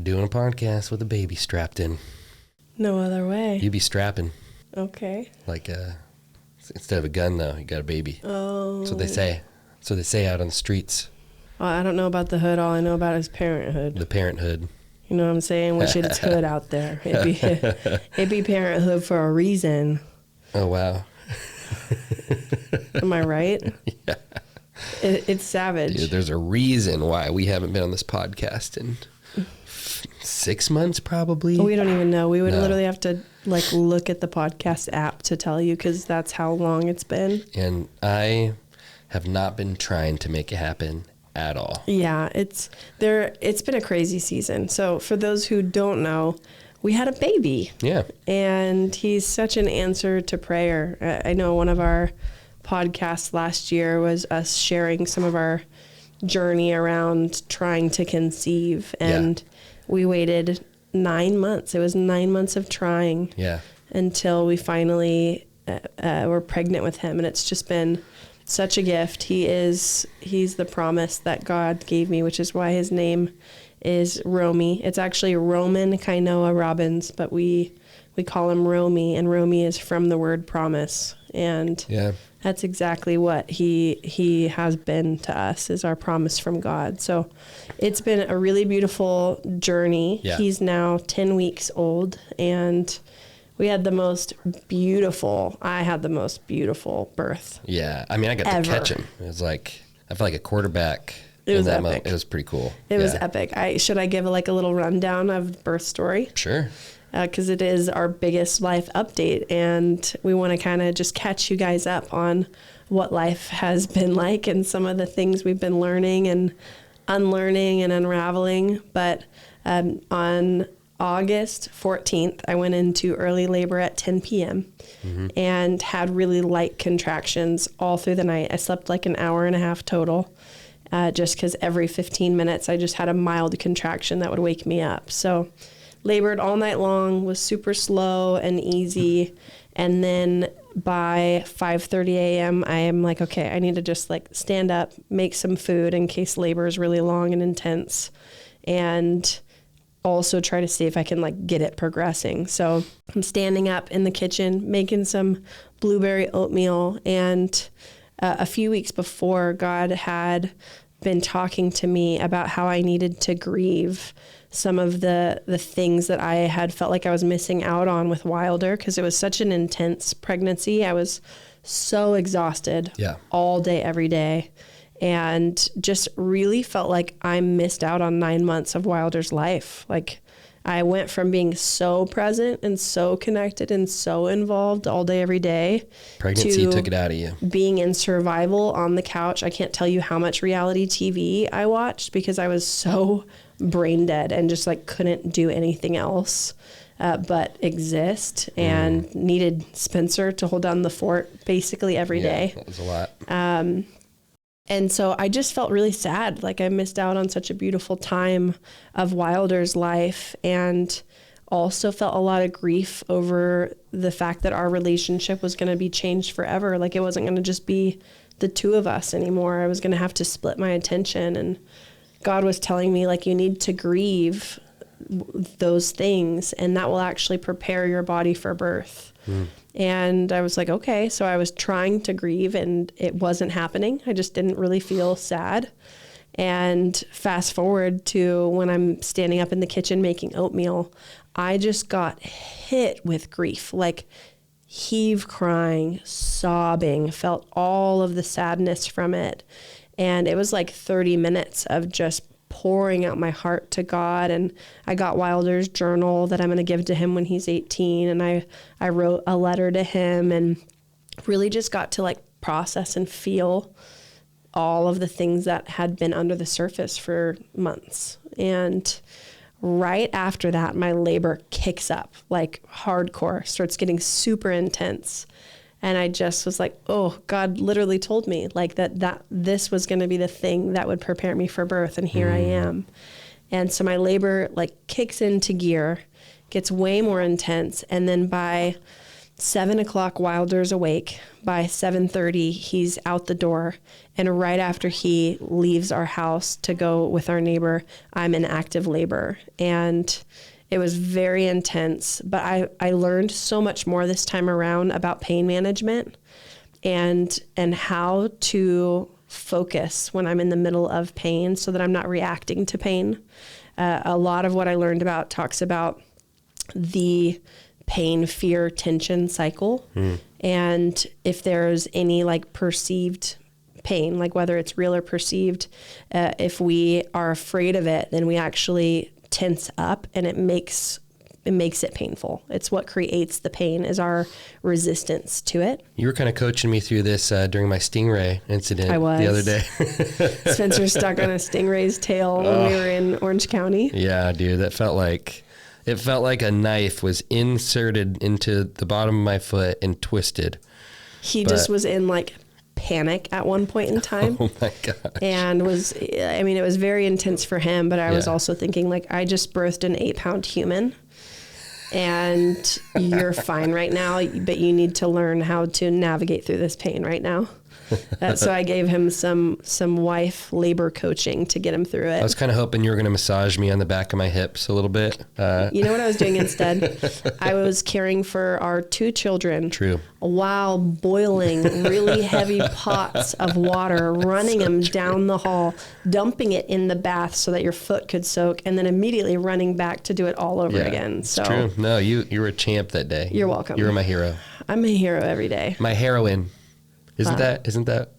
Doing a podcast with a baby strapped in. No other way. You be strapping. Okay. Like, instead of a gun, though, you got a baby. Oh. That's what they say. That's what they say out on the streets. Well, I don't know about the hood. All I know about is parenthood. The parenthood. You know what I'm saying? Wish it's hood out there. It'd be parenthood for a reason. Oh, wow. Am I right? Yeah. It's savage. Dude, there's a reason why we haven't been on this podcast in 6 months, probably. We don't even know. We would literally have to look at the podcast app to tell you, because that's how long it's been. And I have not been trying to make it happen at all. Yeah, it's been a crazy season. So for those who don't know, we had a baby. Yeah. And he's such an answer to prayer. I know one of our podcasts last year was us sharing some of our journey around trying to conceive. And we waited 9 months. It was 9 months of trying. Yeah. Until we finally were pregnant with him. And it's just been such a gift. He's the promise that God gave me, which is why his name is Romi. It's actually Roman Kainoa Robbins, but we call him Romi, and Romi is from the word promise. And that's exactly what he has been to us, is our promise from God. So it's been a really beautiful journey. Yeah. He's now 10 weeks old, and I had the most beautiful birth. Yeah. I mean, I got to catch him. It was like, I felt like a quarterback. It was epic. It was pretty cool. It was epic. Should I give a little rundown of the birth story? Sure. Because it is our biggest life update, and we want to kind of just catch you guys up on what life has been like and some of the things we've been learning and unlearning and unraveling. But on August 14th, I went into early labor at 10 p.m. and had really light contractions all through the night. I slept like an hour and a half total, just because every 15 minutes I just had a mild contraction that would wake me up. So labored all night long, was super slow and easy. And then by 5:30 a.m., I am like, okay, I need to just stand up, make some food in case labor is really long and intense, and also try to see if I can get it progressing. So I'm standing up in the kitchen, making some blueberry oatmeal. And a few weeks before, God had been talking to me about how I needed to grieve some of the things that I had felt like I was missing out on with Wilder, because it was such an intense pregnancy. I was so exhausted all day, every day, and just really felt like I missed out on 9 months of Wilder's life. I went from being so present and so connected and so involved all day, every day. Pregnancy took it out of you. Being in survival on the couch. I can't tell you how much reality TV I watched, because I was so brain dead and just couldn't do anything else but exist, and needed Spencer to hold down the fort basically every day. That was a lot. And so I just felt really sad. I missed out on such a beautiful time of Wilder's life, and also felt a lot of grief over the fact that our relationship was going to be changed forever. It wasn't going to just be the two of us anymore. I was going to have to split my attention, and God was telling me, you need to grieve those things, and that will actually prepare your body for birth. And I was like, okay. So I was trying to grieve, and it wasn't happening. I just didn't really feel sad. And fast forward to when I'm standing up in the kitchen making oatmeal, I just got hit with grief, heave crying, sobbing, felt all of the sadness from it. And it was 30 minutes of just pouring out my heart to God. And I got Wilder's journal that I'm going to give to him when he's 18. And I wrote a letter to him, and really just got to process and feel all of the things that had been under the surface for months. And right after that, my labor kicks up hardcore, starts getting super intense. And I just was like, oh, God literally told me that this was going to be the thing that would prepare me for birth. And here I am. And so my labor kicks into gear, gets way more intense. And then by 7:00 Wilder's awake. By 7:30, he's out the door. And right after he leaves our house to go with our neighbor, I'm in active labor. And it was very intense, but I learned so much more this time around about pain management and how to focus when I'm in the middle of pain so that I'm not reacting to pain. A lot of what I learned about talks about the pain, fear, tension cycle. And if there's any like perceived pain, like whether it's real or perceived, if we are afraid of it, then we actually tense up and it makes it painful. It's what creates the pain is our resistance to it. You were kind of coaching me through this during my stingray incident the other day. Spencer stuck on a stingray's tail when we were in Orange County. Yeah, dude, it felt like a knife was inserted into the bottom of my foot and twisted. He just was in like panic at one point in time. Oh my gosh. And it was very intense for him, but I was also thinking like, I just birthed an 8-pound human and you're fine right now, but you need to learn how to navigate through this pain right now. So I gave him some wife labor coaching to get him through it. I was kind of hoping you were going to massage me on the back of my hips a little bit. You know what I was doing instead? I was caring for our 2 children. True. While boiling really heavy pots of water, running them down the hall, dumping it in the bath so that your foot could soak, and then immediately running back to do it all over again. So it's true. No, you were a champ that day. You're welcome. You were my hero. I'm a hero every day. My heroine. Isn't that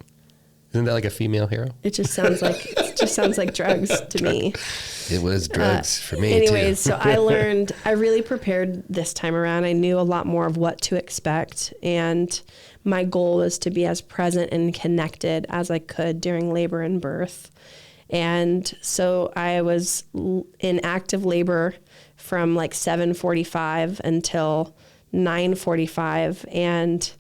like a female hero? It just sounds like drugs to me. It was drugs for me anyways, too. So I really prepared this time around. I knew a lot more of what to expect, and my goal was to be as present and connected as I could during labor and birth. And so I was in active labor from like 7:45 until 9:45, and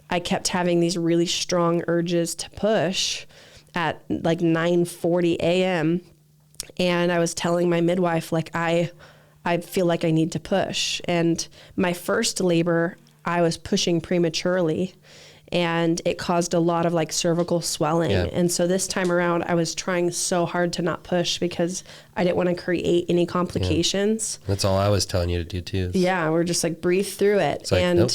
I kept having these really strong urges to push at like 9:40 a.m. And I was telling my midwife, like, I feel like I need to push. And my first labor, I was pushing prematurely, and it caused a lot of like cervical swelling. Yeah. And so this time around, I was trying so hard to not push because I didn't want to create any complications. Yeah. That's all I was telling you to do too. Yeah, we're just like, breathe through it. It's like, and nope.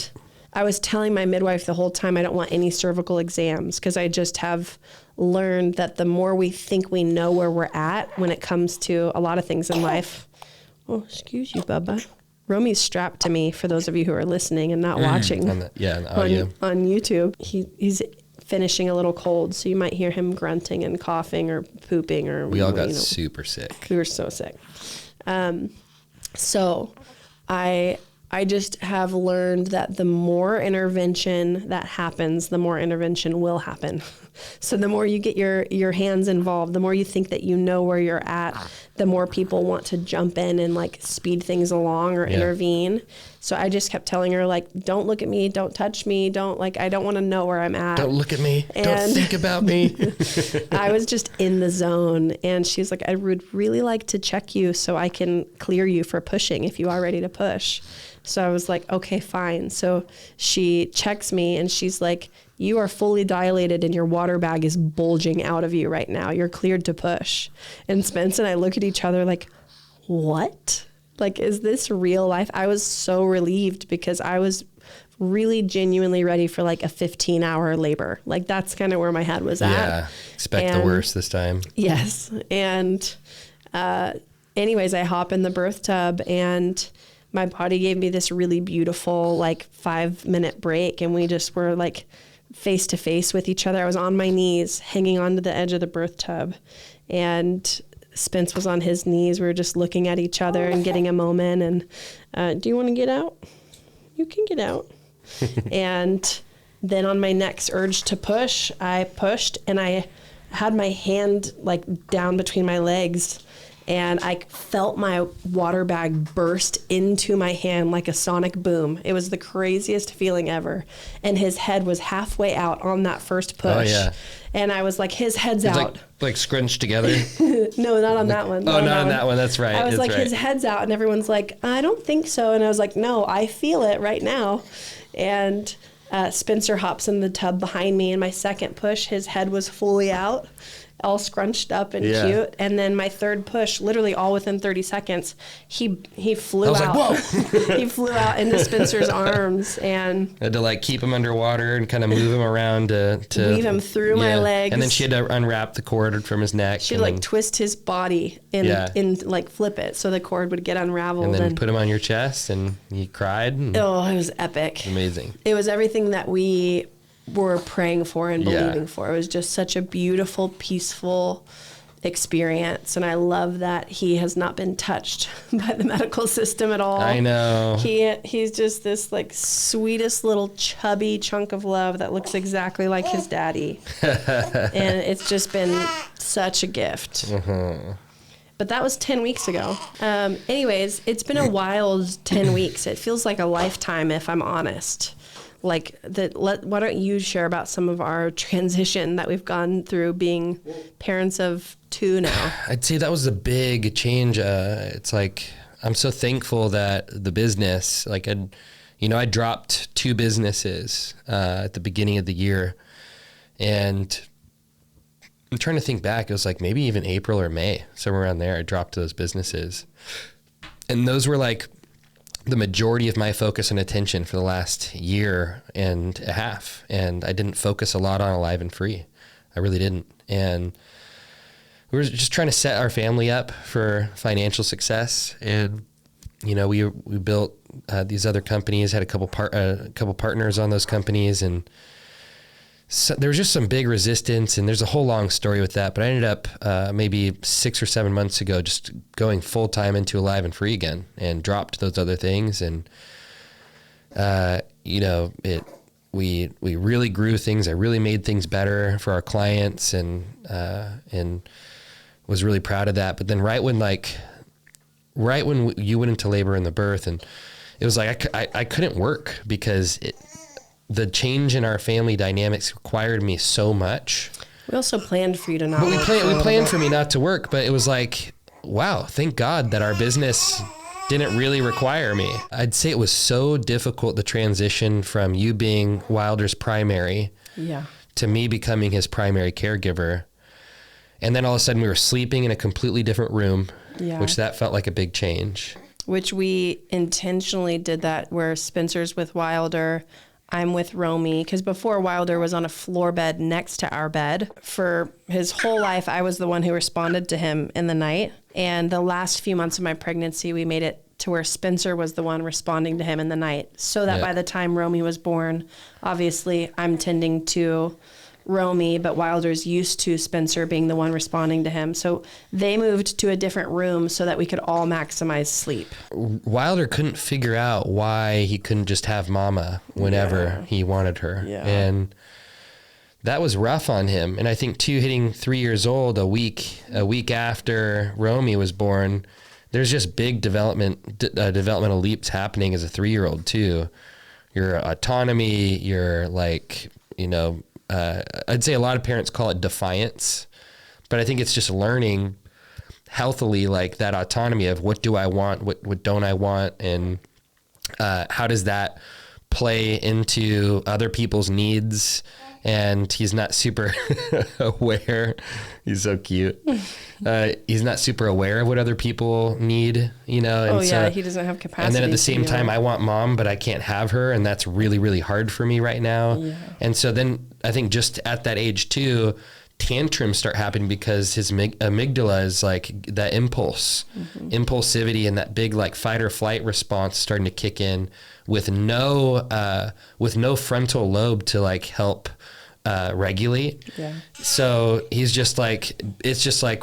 I was telling my midwife the whole time I don't want any cervical exams because I just have learned that the more we think we know where we're at when it comes to a lot of things in life. Oh, excuse you, Bubba. Romi's strapped to me for those of you who are listening and not watching on YouTube. He's finishing a little cold, so you might hear him grunting and coughing or pooping. Or we all got super sick. We were so sick. So I just have learned that the more intervention that happens, the more intervention will happen. So the more you get your hands involved, the more you think that you know where you're at, the more people want to jump in and like speed things along or intervene. So I just kept telling her, like, don't look at me, don't touch me, I don't want to know where I'm at. Don't look at me, don't think about me. I was just in the zone, and she's like, I would really like to check you so I can clear you for pushing if you are ready to push. So I was like, okay, fine. So she checks me and she's like, you are fully dilated and your water bag is bulging out of you right now. You're cleared to push. And Spence and I look at each other like, what? Like, is this real life? I was so relieved because I was really genuinely ready for like a 15-hour labor. Like, that's kind of where my head was at. Yeah, expect the worst this time. Yes. And anyways, I hop in the birth tub and my body gave me this really beautiful like 5-minute break, and we just were like face to face with each other. I was on my knees hanging onto the edge of the birth tub, and Spence was on his knees. We were just looking at each other and getting a moment. And do you want to get out? You can get out. And then on my next urge to push, I pushed, and I had my hand like down between my legs, and I felt my water bag burst into my hand like a sonic boom. It was the craziest feeling ever. And his head was halfway out on that first push. Oh, yeah. And I was like, his head's out. Like scrunched together? No, not on that one. Not on that one. That's right. I was That's like, right. his head's out. And everyone's like, I don't think so. And I was like, no, I feel it right now. And Spencer hops in the tub behind me, and my second push, his head was fully out, all scrunched up and cute. And then my third push, literally all within 30 seconds, he flew out. Like, whoa! He flew out into Spencer's arms, and I had to like keep him underwater and kind of move him around to weave him through my legs. And then she had to unwrap the cord from his neck. She'd like twist his body and like flip it so the cord would get unraveled. And then put him on your chest, and he cried. Oh, it was epic. Amazing. It was everything that we were praying for and believing for. It was just such a beautiful, peaceful experience. And I love that he has not been touched by the medical system at all. I know. He's just this like sweetest little chubby chunk of love that looks exactly like his daddy. And it's just been such a gift. But that was 10 weeks ago. Anyways, it's been a wild 10 weeks. It feels like a lifetime, if I'm honest. Like, why don't you share about some of our transition that we've gone through being parents of 2 now? I'd say that was a big change. It's like, I'm so thankful that the business, like, I dropped 2 businesses at the beginning of the year. And I'm trying to think back. It was like maybe even April or May, somewhere around there, I dropped those businesses. And those were like the majority of my focus and attention for the last year and a half. And I didn't focus a lot on Alive and Free. I really didn't. And we were just trying to set our family up for financial success. And, we built these other companies, had a couple partners on those companies. And so there was just some big resistance, and there's a whole long story with that. But I ended up maybe 6 or 7 months ago just going full time into Alive and Free again, and dropped those other things. And we really grew things. I really made things better for our clients, and was really proud of that. But then right when you went into labor and the birth, and it was like I couldn't work because the change in our family dynamics required me so much. We also planned for you to not work. We planned for me not to work, but it was like, wow, thank God that our business didn't really require me. I'd say it was so difficult, the transition from you being Wilder's primary to me becoming his primary caregiver. And then all of a sudden we were sleeping in a completely different room, which that felt like a big change. Which we intentionally did that, where Spencer's with Wilder, I'm with Romi, because before Wilder was on a floor bed next to our bed. For his whole life, I was the one who responded to him in the night. And the last few months of my pregnancy, we made it to where Spencer was the one responding to him in the night. So that by the time Romi was born, obviously I'm tending to Romi, but Wilder's used to Spencer being the one responding to him. So they moved to a different room so that we could all maximize sleep. Wilder couldn't figure out why he couldn't just have mama whenever he wanted her. Yeah. And that was rough on him. And I think too, hitting 3 years old, a week after Romi was born, there's just big developmental leaps happening as a 3-year-old too. Your autonomy, your I'd say a lot of parents call it defiance, but I think it's just learning healthily, like that autonomy of what do I want, what don't I want, and how does that play into other people's needs. And he's not super aware. He's so cute. He's not super aware of what other people need, And he doesn't have capacity. And then at the same time, I want mom, but I can't have her. And that's really, really hard for me right now. Yeah. And so then I think just at that age too, tantrums start happening because his amygdala is like that impulsivity, and that big like fight or flight response starting to kick in with no frontal lobe to like help regulate. Yeah. So he's just like, it's just like,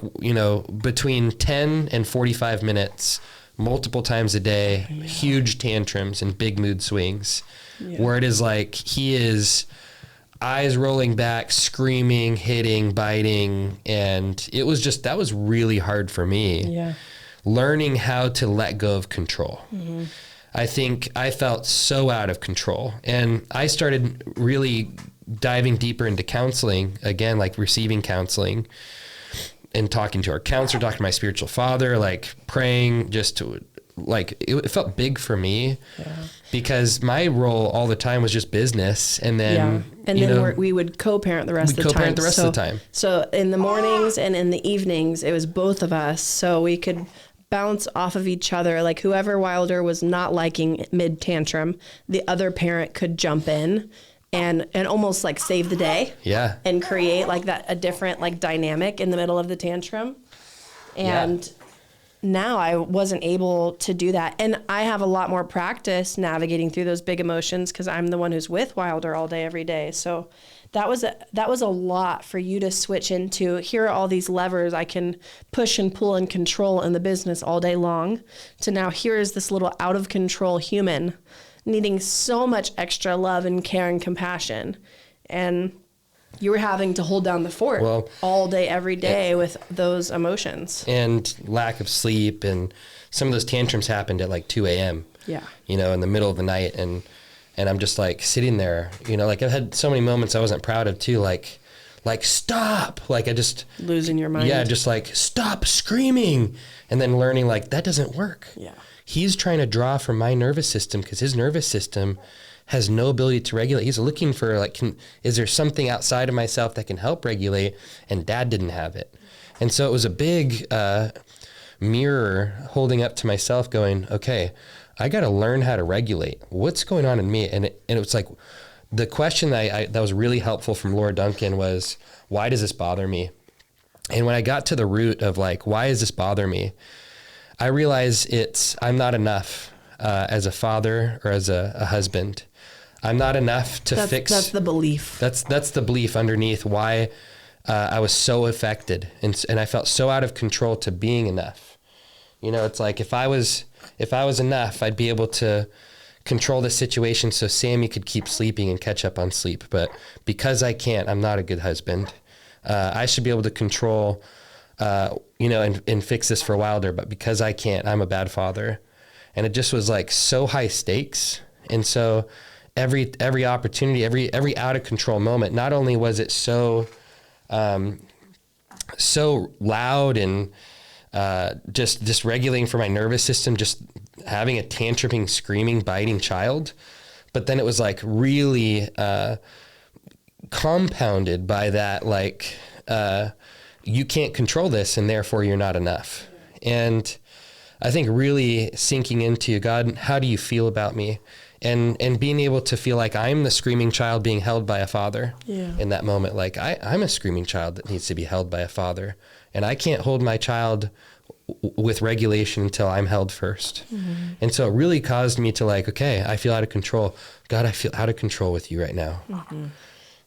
between 10 and 45 minutes, multiple times a day, huge tantrums and big mood swings, where it is like, he is eyes rolling back, screaming, hitting, biting. And that was really hard for me. Learning how to let go of control. Mm-hmm. I think I felt so out of control, and I started really diving deeper into counseling again, like receiving counseling and talking to our counselor, talking to my spiritual father, like praying just to like, it felt big for me because my role all the time was just business. And then, and then we would co-parent the rest of the time. Co-parent the rest of the time. So in the mornings and in the evenings, it was both of us. So we could bounce off of each other. Like whoever Wilder was not liking mid tantrum, the other parent could jump in and almost like save the day. Yeah. And create like that, a different like dynamic in the middle of the tantrum. And now I wasn't able to do that. And I have a lot more practice navigating through those big emotions because I'm the one who's with Wilder all day, every day. So that was a lot for you to switch into. Here are all these levers I can push and pull and control in the business all day long, to now here is this little out of control human needing so much extra love and care and compassion. And you were having to hold down the fort all day, every day with those emotions. And lack of sleep. And some of those tantrums happened at like 2 a.m. Yeah. You know, in the middle of the night. And I'm just like sitting there, you know, like I've had so many moments I wasn't proud of too. Like stop. Like I just. Losing your mind. Yeah. Just like stop screaming. And then learning like that doesn't work. Yeah. He's trying to draw from my nervous system because his nervous system has no ability to regulate. He's looking for like, is there something outside of myself that can help regulate? And Dad didn't have it. And so it was a big mirror holding up to myself going, okay, I got to learn how to regulate. What's going on in me? And it was like, the question that was really helpful from Laura Duncan was, why does this bother me? And when I got to the root of like, why does this bother me? I realized I'm not enough as a father or as a husband. I'm not enough to fix. That's the belief. That's the belief underneath why I was so affected and I felt so out of control to being enough. You know, it's like if I was enough, I'd be able to control the situation so Sammy could keep sleeping and catch up on sleep. But because I can't, I'm not a good husband. I should be able to control, you know, and fix this for Wilder. But because I can't, I'm a bad father. And it just was like so high stakes. And so every opportunity, every out of control moment, not only was it so loud and just regulating for my nervous system, just having a tantruming, screaming, biting child, but then it was like really compounded by that, like you can't control this and therefore you're not enough. And I think really sinking into, God, how do you feel about me? And being able to feel like I'm the screaming child being held by a father in that moment. Like I'm a screaming child that needs to be held by a father, and I can't hold my child with regulation until I'm held first. Mm-hmm. And so it really caused me to like, okay, I feel out of control. God, I feel out of control with you right now. Mm-hmm.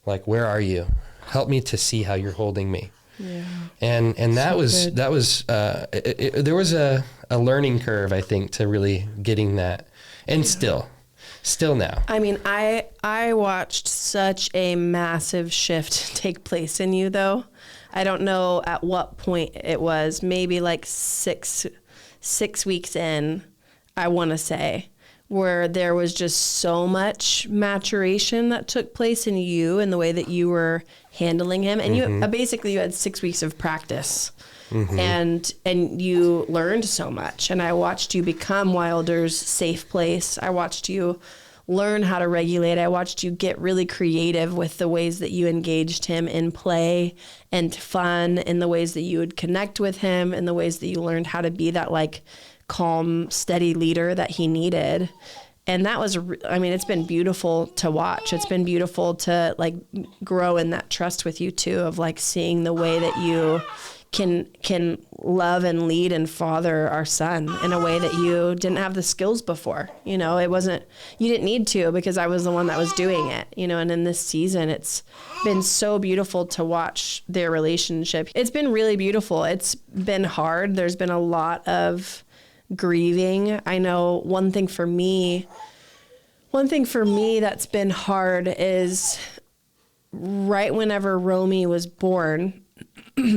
Like, where are you? Help me to see how you're holding me. Yeah. And that so was there was a learning curve, I think, to really getting that. And still now. I mean, I watched such a massive shift take place in you, though. I don't know at what point it was, maybe like six weeks in, I want to say, where there was just so much maturation that took place in you and the way that you were handling him. And mm-hmm. you had 6 weeks of practice. Mm-hmm. And you learned so much. And I watched you become Wilder's safe place. I watched you learn how to regulate. I watched you get really creative with the ways that you engaged him in play and fun, in the ways that you would connect with him, in the ways that you learned how to be that like calm, steady leader that he needed. And that was, I mean, it's been beautiful to watch. It's been beautiful to like grow in that trust with you too, of like seeing the way that you can love and lead and father our son in a way that you didn't have the skills before. You know, you didn't need to, because I was the one that was doing it, you know. And in this season, it's been so beautiful to watch their relationship. It's been really beautiful. It's been hard. There's been a lot of grieving. I know one thing for me that's been hard is right whenever Romi was born,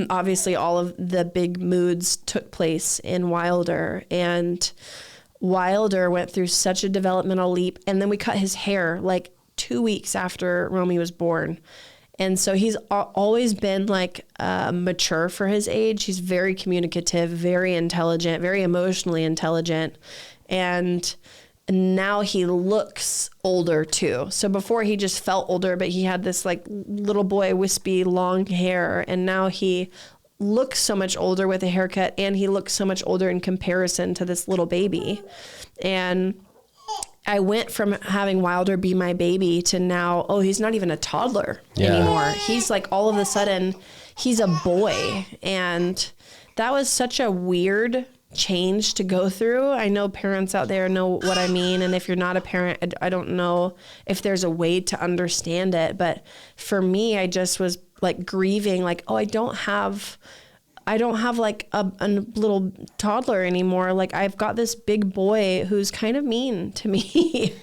obviously all of the big moods took place in Wilder, and Wilder went through such a developmental leap. And then we cut his hair like 2 weeks after Romi was born. And so he's always been like mature for his age. He's very communicative, very intelligent, very emotionally intelligent. And now he looks older too. So before he just felt older, but he had this like little boy, wispy, long hair. And now he looks so much older with a haircut, and he looks so much older in comparison to this little baby. And I went from having Wilder be my baby to now, oh, he's not even a toddler anymore. He's like, all of a sudden, he's a boy. And that was such a weird change to go through. I know parents out there know what I mean. And if you're not a parent, I don't know if there's a way to understand it. But for me, I just was like grieving, like, oh, I don't have like a little toddler anymore. Like, I've got this big boy who's kind of mean to me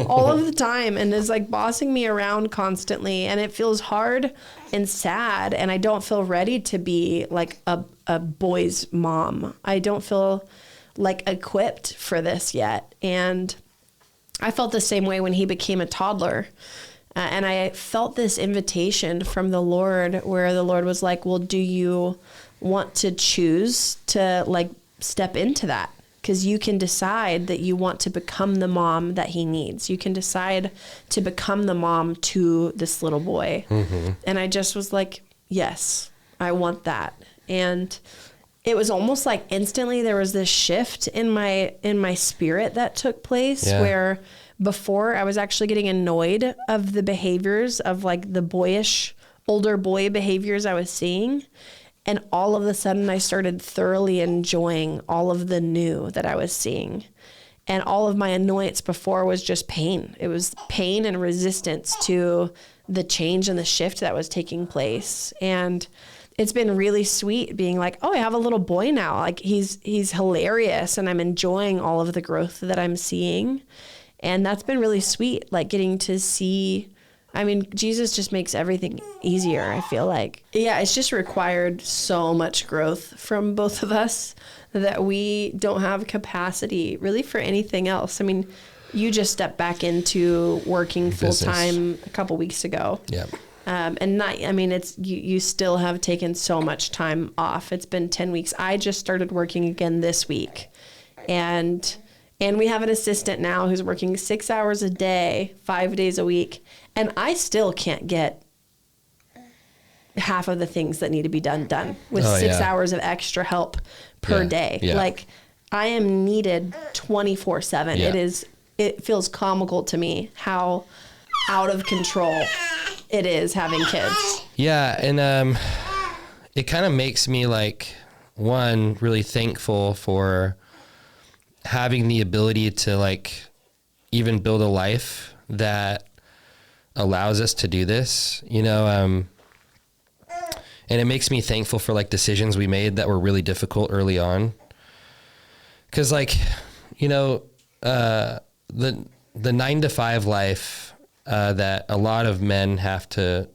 all of the time and is like bossing me around constantly. And it feels hard and sad. And I don't feel ready to be like a boy's mom. I don't feel like equipped for this yet. And I felt the same way when he became a toddler. And I felt this invitation from the Lord where the Lord was like, well, do you want to choose to like step into that? Because you can decide that you want to become the mom that he needs. You can decide to become the mom to this little boy. Mm-hmm. And I just was like, yes, I want that. And it was almost like instantly there was this shift in my spirit that took place where before I was actually getting annoyed of the behaviors of like the boyish older boy behaviors I was seeing. And all of a sudden I started thoroughly enjoying all of the new that I was seeing. And all of my annoyance before was just pain. It was pain and resistance to the change and the shift that was taking place. And it's been really sweet being like, oh, I have a little boy now. Like he's hilarious and I'm enjoying all of the growth that I'm seeing. And that's been really sweet, like getting to see, I mean, Jesus just makes everything easier, I feel like. Yeah, it's just required so much growth from both of us that we don't have capacity really for anything else. I mean, you just stepped back into working full-time a couple weeks ago. Yeah. And not, I mean, it's, you still have taken so much time off. It's been 10 weeks. I just started working again this week. And we have an assistant now who's working 6 hours a day, 5 days a week. And I still can't get half of the things that need to be done with 6 hours of extra help per day. Yeah. Like I am needed 24/7. Yeah. It feels comical to me how out of control it is having kids. Yeah. And, it kind of makes me like, one, really thankful for having the ability to like even build a life that allows us to do this, you know, and it makes me thankful for like decisions we made that were really difficult early on. Cause like, you know, the 9-to-5 life, that a lot of men have to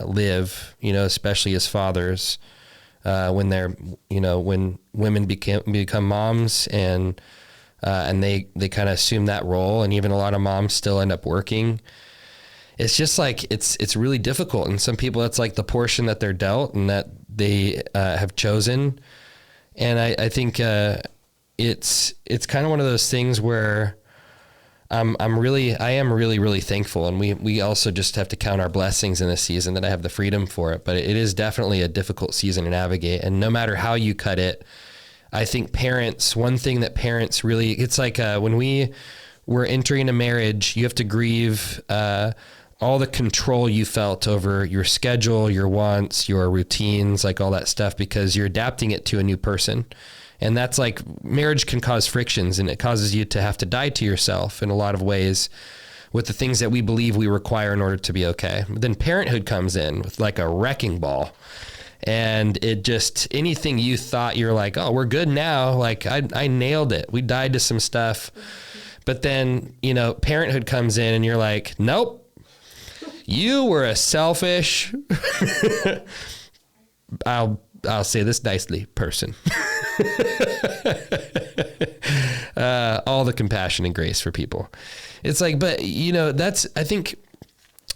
live, you know, especially as fathers, when they're, you know, when women become moms and they kind of assume that role. And even a lot of moms still end up working. It's just like, it's really difficult. And some people, that's like the portion that they're dealt and that they, have chosen. And I think, it's kind of one of those things where, I am really thankful. And we also just have to count our blessings in this season that I have the freedom for it, but it is definitely a difficult season to navigate. And no matter how you cut it, I think one thing that parents really, it's like, when we were entering a marriage, you have to grieve, all the control you felt over your schedule, your wants, your routines, like all that stuff, because you're adapting it to a new person. And that's like, marriage can cause frictions and it causes you to have to die to yourself in a lot of ways with the things that we believe we require in order to be okay. But then parenthood comes in with like a wrecking ball, and it just, anything you thought you're like, oh, we're good now. Like I nailed it. We died to some stuff. But then, you know, parenthood comes in and you're like, nope, you were a selfish, I'll say this nicely, person. All the compassion and grace for people. It's like, but you know, I think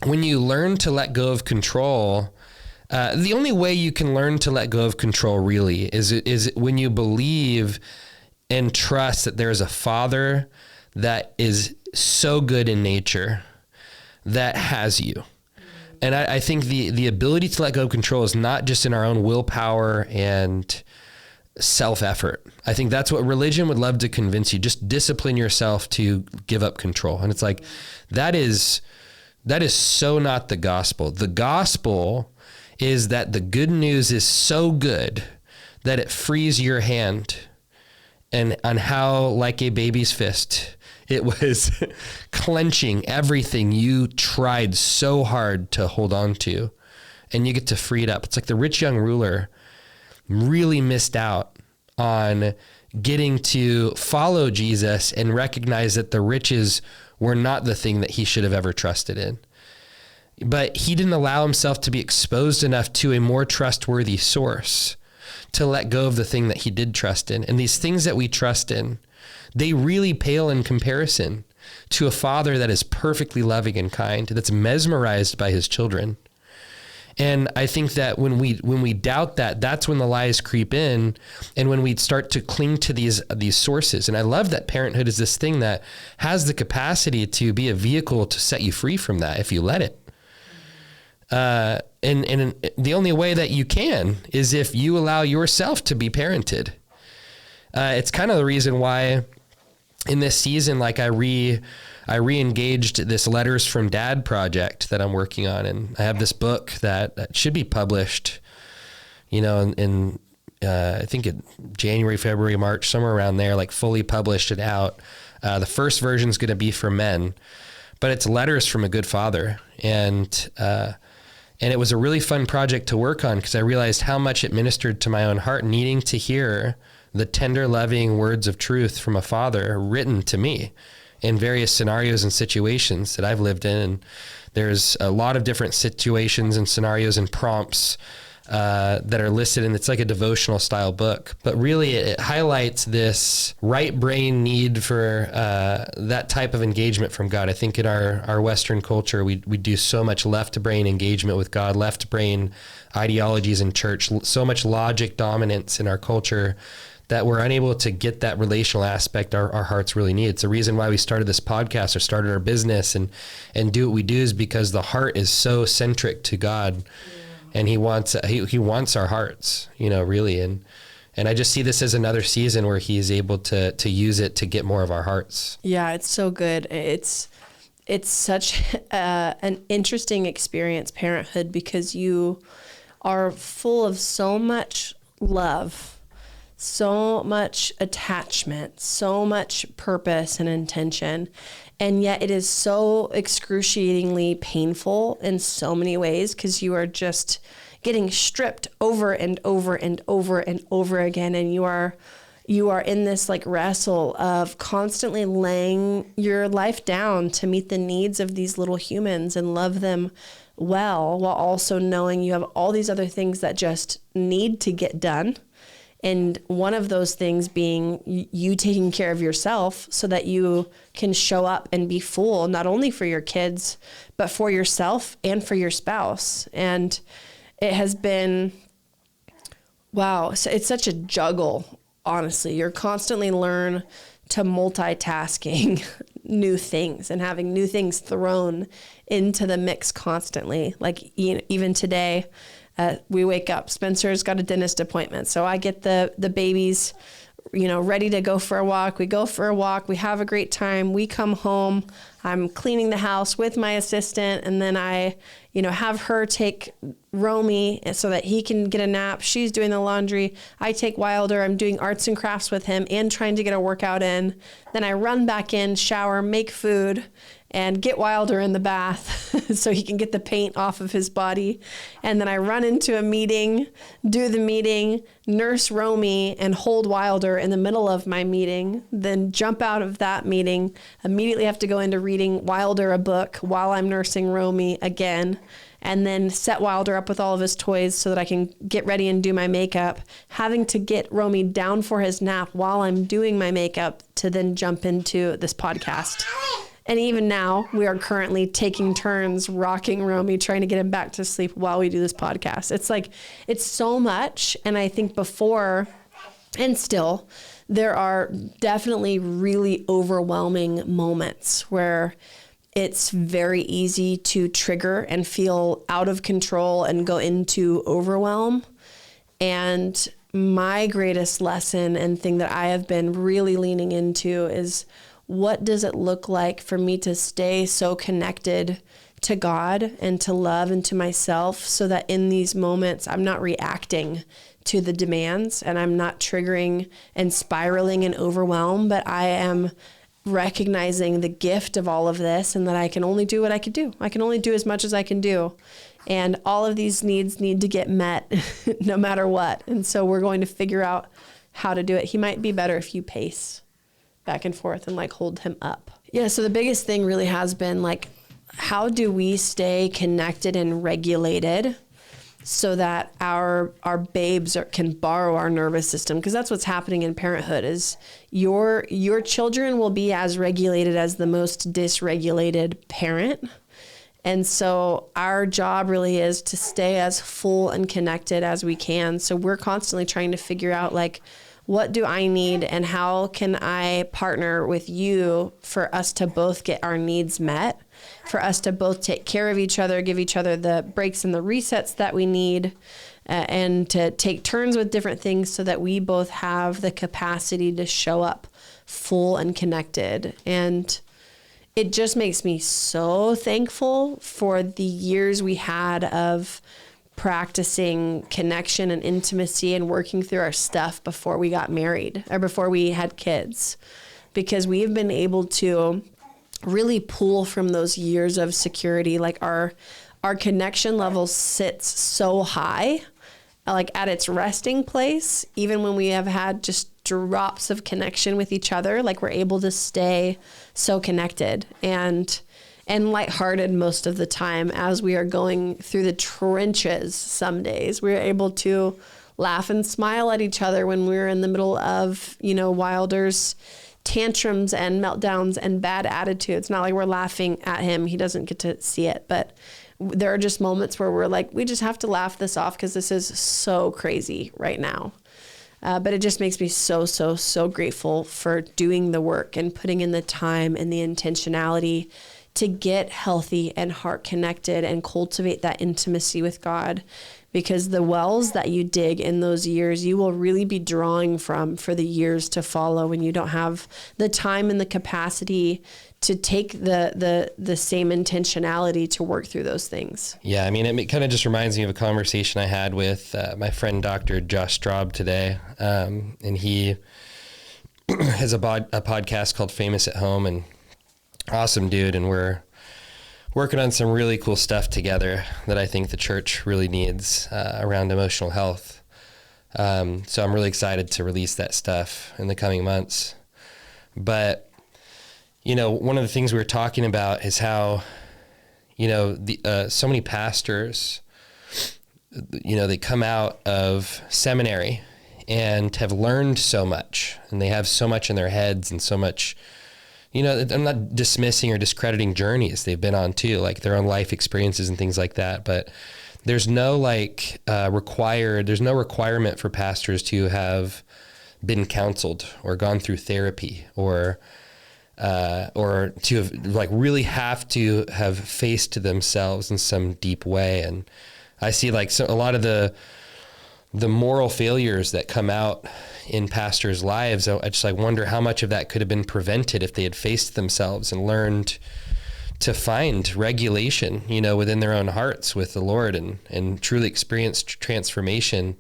when you learn to let go of control, the only way you can learn to let go of control really is when you believe and trust that there is a Father that is so good in nature that has you. And I think the ability to let go of control is not just in our own willpower and self-effort. I think that's what religion would love to convince you. Just discipline yourself to give up control. And it's like, that is so not the gospel. The gospel is that the good news is so good that it frees your hand, and on how, like a baby's fist, it was clenching everything you tried so hard to hold on to, and you get to free it up. It's like the rich young ruler really missed out on getting to follow Jesus and recognize that the riches were not the thing that he should have ever trusted in. But he didn't allow himself to be exposed enough to a more trustworthy source to let go of the thing that he did trust in. And these things that we trust in, they really pale in comparison to a Father that is perfectly loving and kind, that's mesmerized by his children. And I think that when we doubt that, that's when the lies creep in, and when we start to cling to these sources. And I love that parenthood is this thing that has the capacity to be a vehicle to set you free from that if you let it. And the only way that you can is if you allow yourself to be parented. It's kind of the reason why in this season, like I re-engaged this Letters from Dad project that I'm working on. And I have this book that should be published, in I think in January, February, March, somewhere around there, like fully published and out. The first version is going to be for men, but it's letters from a good father. And it was a really fun project to work on because I realized how much it ministered to my own heart, needing to hear the tender, loving words of truth from a father written to me in various scenarios and situations that I've lived in. And there's a lot of different situations and scenarios and prompts that are listed, and it's like a devotional style book. But really, it highlights this right brain need for that type of engagement from God. I think in our Western culture, we do so much left brain engagement with God, left brain ideologies in church, so much logic dominance in our culture that we're unable to get that relational aspect our hearts really need. It's the reason why we started this podcast or started our business and do what we do, is because the heart is so centric to God. Yeah. And he wants our hearts, really. And I just see this as another season where he is able to use it to get more of our hearts. Yeah, it's so good. It's such an interesting experience, parenthood, because you are full of so much love, so much attachment, so much purpose and intention. And yet it is so excruciatingly painful in so many ways, because you are just getting stripped over and over and over and over again. And you are in this like wrestle of constantly laying your life down to meet the needs of these little humans and love them well, while also knowing you have all these other things that just need to get done. And one of those things being you taking care of yourself so that you can show up and be full, not only for your kids, but for yourself and for your spouse. And it has been, wow, so it's such a juggle, honestly. You're constantly learn to multitasking new things and having new things thrown into the mix constantly. Like even today, we wake up, Spencer's got a dentist appointment. So I get the babies, ready to go for a walk. We go for a walk. We have a great time. We come home. I'm cleaning the house with my assistant. And then I, have her take Romi so that he can get a nap. She's doing the laundry. I take Wilder. I'm doing arts and crafts with him and trying to get a workout in. Then I run back in, shower, make food, and get Wilder in the bath so he can get the paint off of his body. And then I run into a meeting, do the meeting, nurse Romi, and hold Wilder in the middle of my meeting, then jump out of that meeting, immediately have to go into reading Wilder a book while I'm nursing Romi again, and then set Wilder up with all of his toys so that I can get ready and do my makeup, having to get Romi down for his nap while I'm doing my makeup to then jump into this podcast. And even now, we are currently taking turns rocking Romi, trying to get him back to sleep while we do this podcast. It's like, it's so much. And I think before, and still, there are definitely really overwhelming moments where it's very easy to trigger and feel out of control and go into overwhelm. And my greatest lesson and thing that I have been really leaning into is, what does it look like for me to stay so connected to God and to love and to myself, so that in these moments I'm not reacting to the demands and I'm not triggering and spiraling and overwhelmed, but I am recognizing the gift of all of this, and that I can only do what I could do. I can only do as much as I can do. And all of these needs need to get met no matter what. And so we're going to figure out how to do it. He might be better if you pace back and forth and like hold him up. Yeah. So the biggest thing really has been like, how do we stay connected and regulated so that our babes can borrow our nervous system? Because that's what's happening in parenthood, is your children will be as regulated as the most dysregulated parent. And so our job really is to stay as full and connected as we can. So we're constantly trying to figure out, like, what do I need and how can I partner with you for us to both get our needs met, for us to both take care of each other, give each other the breaks and the resets that we need, and to take turns with different things so that we both have the capacity to show up full and connected. And it just makes me so thankful for the years we had of practicing connection and intimacy and working through our stuff before we got married or before we had kids, because we've been able to really pull from those years of security. Like our connection level sits so high, like at its resting place, even when we have had just drops of connection with each other, like we're able to stay so connected and lighthearted most of the time as we are going through the trenches. Some days we're able to laugh and smile at each other when we're in the middle of, Wilder's tantrums and meltdowns and bad attitudes. Not like we're laughing at him. He doesn't get to see it, but there are just moments where we're like, we just have to laugh this off because this is so crazy right now. But it just makes me so, so, so grateful for doing the work and putting in the time and the intentionality to get healthy and heart connected and cultivate that intimacy with God, because the wells that you dig in those years, you will really be drawing from for the years to follow when you don't have the time and the capacity to take the same intentionality to work through those things. Yeah. I mean, it kind of just reminds me of a conversation I had with my friend, Dr. Josh Straub today. And he has a podcast called Famous at Home, and awesome dude. And we're working on some really cool stuff together that I think the church really needs around emotional health. So I'm really excited to release that stuff in the coming months. But, one of the things we were talking about is how, so many pastors, they come out of seminary and have learned so much, and they have so much in their heads and so much. I'm not dismissing or discrediting journeys they've been on too, like their own life experiences and things like that. But there's no there's no requirement for pastors to have been counseled or gone through therapy or to have really have to have faced themselves in some deep way. And I see a lot of the moral failures that come out in pastors' lives. I just wonder how much of that could have been prevented if they had faced themselves and learned to find regulation, within their own hearts with the Lord and truly experienced transformation.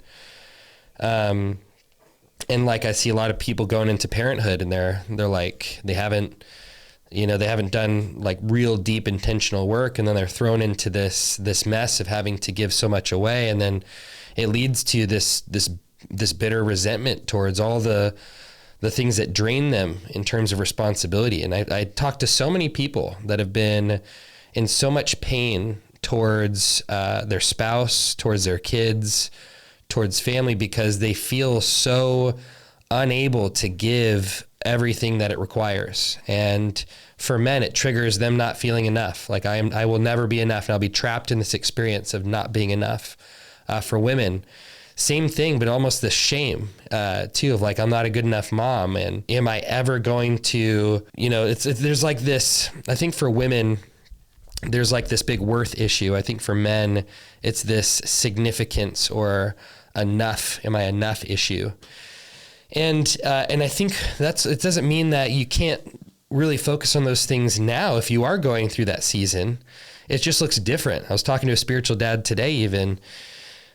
And I see a lot of people going into parenthood and they're they haven't done real deep intentional work. And then they're thrown into this mess of having to give so much away. And then it leads to this bitter resentment towards all the things that drain them in terms of responsibility. And I talked to so many people that have been in so much pain towards their spouse, towards their kids, towards family, because they feel so unable to give everything that it requires. And for men, it triggers them not feeling enough. Like I will never be enough, and I'll be trapped in this experience of not being enough. For women, same thing, but almost the shame too of like, I'm not a good enough mom, and am I ever going to, there's like this, I think for women, there's like this big worth issue. I think for men, it's this significance or enough, am I enough issue. And I think it doesn't mean that you can't really focus on those things now if you are going through that season. It just looks different. I was talking to a spiritual dad today even.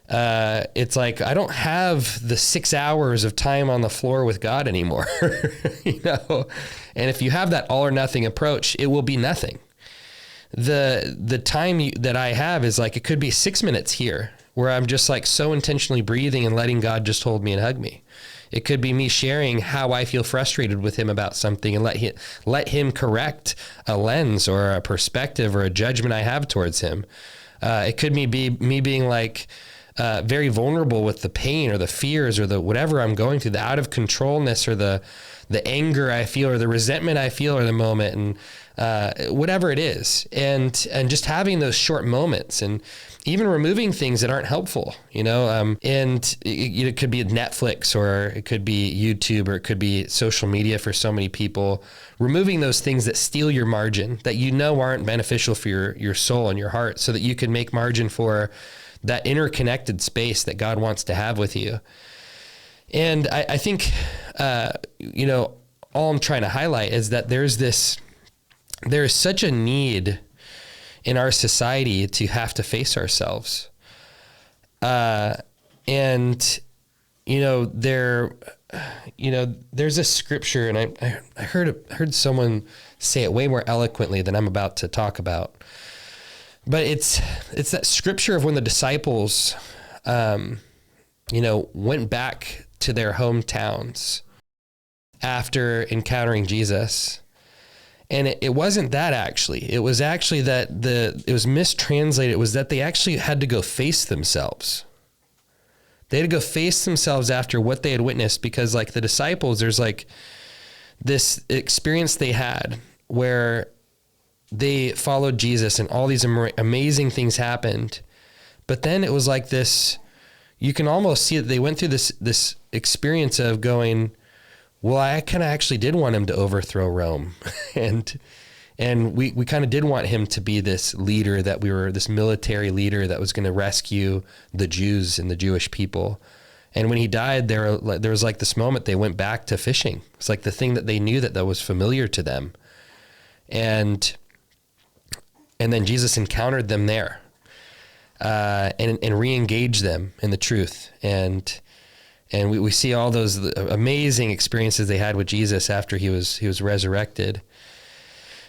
It's like, I don't have the 6 hours of time on the floor with God anymore, and if you have that all or nothing approach, it will be nothing. The time that I have is like, it could be 6 minutes here where I'm just like so intentionally breathing and letting God just hold me and hug me. It could be me sharing how I feel frustrated with him about something and let him correct a lens or a perspective or a judgment I have towards him. It could be me being like very vulnerable with the pain or the fears or the whatever I'm going through, the out of controlness or the anger I feel or the resentment I feel or the moment, and whatever it is, and just having those short moments and even removing things that aren't helpful, and it could be Netflix or it could be YouTube or it could be social media for so many people, removing those things that steal your margin, that aren't beneficial for your soul and your heart, so that you can make margin for that interconnected space that God wants to have with you. And I think, all I'm trying to highlight is that there is such a need in our society to have to face ourselves. There's a scripture, and I heard someone say it way more eloquently than I'm about to talk about. But it's that scripture of when the disciples, went back to their hometowns after encountering Jesus. And it wasn't that actually. It was actually that it was mistranslated. It was that they actually had to go face themselves. They had to go face themselves after what they had witnessed, because like the disciples, there's like this experience they had where they followed Jesus and all these amazing things happened. But then it was like this, you can almost see that they went through this experience of going, well, I kind of actually did want him to overthrow Rome. and we kind of did want him to be this leader, this military leader that was going to rescue the Jews and the Jewish people. And when he died, there was like this moment they went back to fishing. It's like the thing that they knew that was familiar to them. And then Jesus encountered them there, and re-engaged them in the truth. And we see all those amazing experiences they had with Jesus after he was resurrected.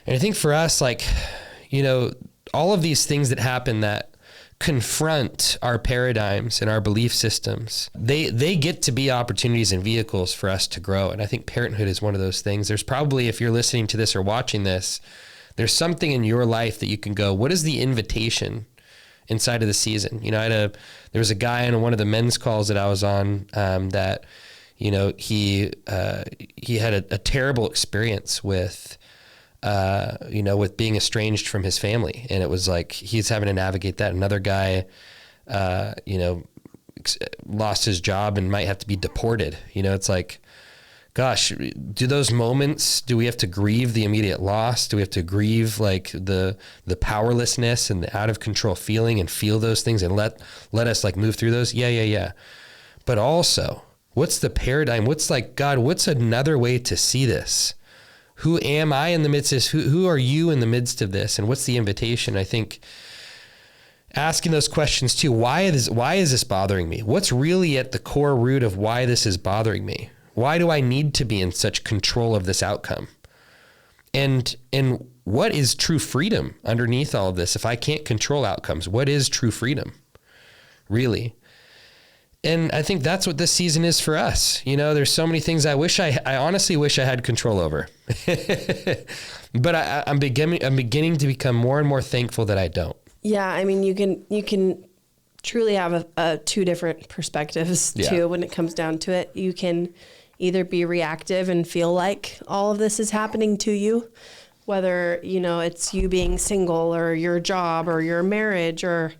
And I think for us, like, all of these things that happen that confront our paradigms and our belief systems, they get to be opportunities and vehicles for us to grow. And I think parenthood is one of those things. There's probably, if you're listening to this or watching this, there's something in your life that you can go, what is the invitation inside of the season? There was a guy on one of the men's calls that I was on, that, he had a terrible experience with being estranged from his family. And it was like, he's having to navigate that. Another guy, lost his job and might have to be deported. It's like, gosh, do we have to grieve the immediate loss? Do we have to grieve like the powerlessness and the out of control feeling and feel those things and let us like move through those? Yeah. But also, what's the paradigm? What's like, God, what's another way to see this? Who am I in the midst of this? Who are you in the midst of this? And what's the invitation? I think asking those questions too, why is this bothering me? What's really at the core root of why this is bothering me? Why do I need to be in such control of this outcome? And what is true freedom underneath all of this? If I can't control outcomes, what is true freedom, really? And I think that's what this season is for us. There's so many things I honestly wish I had control over, but I'm beginning to become more and more thankful that I don't. Yeah. I mean, you can truly have two different perspectives too, when it comes down to it. You can either be reactive and feel like all of this is happening to you, whether, you know, it's you being single or your job or your marriage or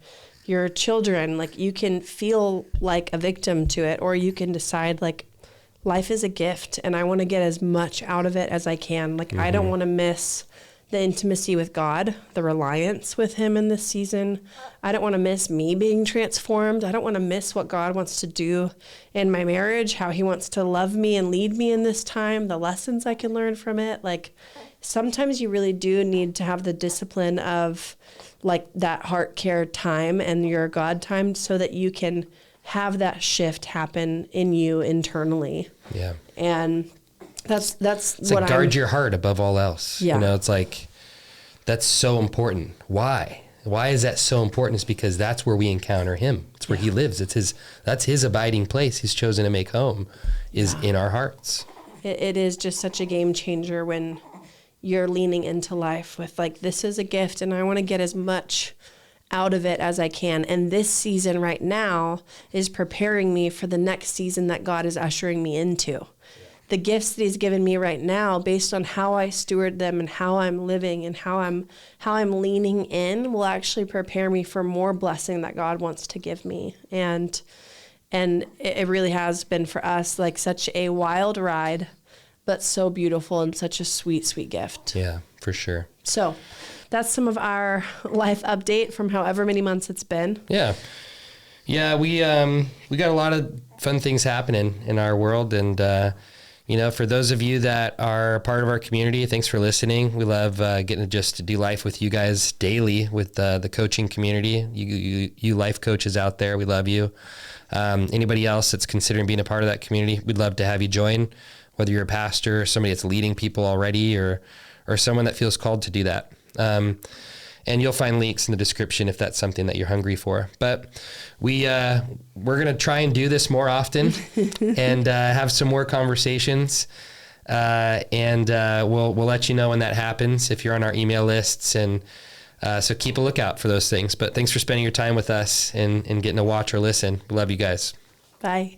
your children. Like, you can feel like a victim to it, or you can decide like life is a gift and I want to get as much out of it as I can. Like, I don't want to miss the intimacy with God, the reliance with him in this season. I don't want to miss me being transformed. I don't want to miss what God wants to do in my marriage, how he wants to love me and lead me in this time, the lessons I can learn from it. Like, sometimes you really do need to have the discipline of like that heart care time and your God time so that you can have that shift happen in you internally. Yeah. And that's it's what like guard your heart above all else. Yeah. You know, it's like, that's so important. Why is that so important? It's because that's where we encounter him. It's where he lives. That's his abiding place. He's chosen to make home is in our hearts. It is just such a game changer when you're leaning into life with like, this is a gift and I want to get as much out of it as I can. And this season right now is preparing me for the next season that God is ushering me into. The gifts that he's given me right now, based on how I steward them and how I'm living and how I'm leaning in, will actually prepare me for more blessing that God wants to give me. And it really has been for us like such a wild ride, but so beautiful and such a sweet, sweet gift. Yeah, for sure. So that's some of our life update from however many months it's been. Yeah. Yeah, we got a lot of fun things happening in our world. And, you know, for those of you that are part of our community, thanks for listening. We love getting to just do life with you guys daily with the coaching community. You life coaches out there, we love you. Anybody else that's considering being a part of that community, we'd love to have you join, whether you're a pastor or somebody that's leading people already or someone that feels called to do that. And you'll find links in the description if that's something that you're hungry for. But we're going to try and do this more often and have some more conversations. And we'll let you know when that happens if you're on our email lists. And so keep a lookout for those things. But thanks for spending your time with us and getting to watch or listen. We love you guys. Bye.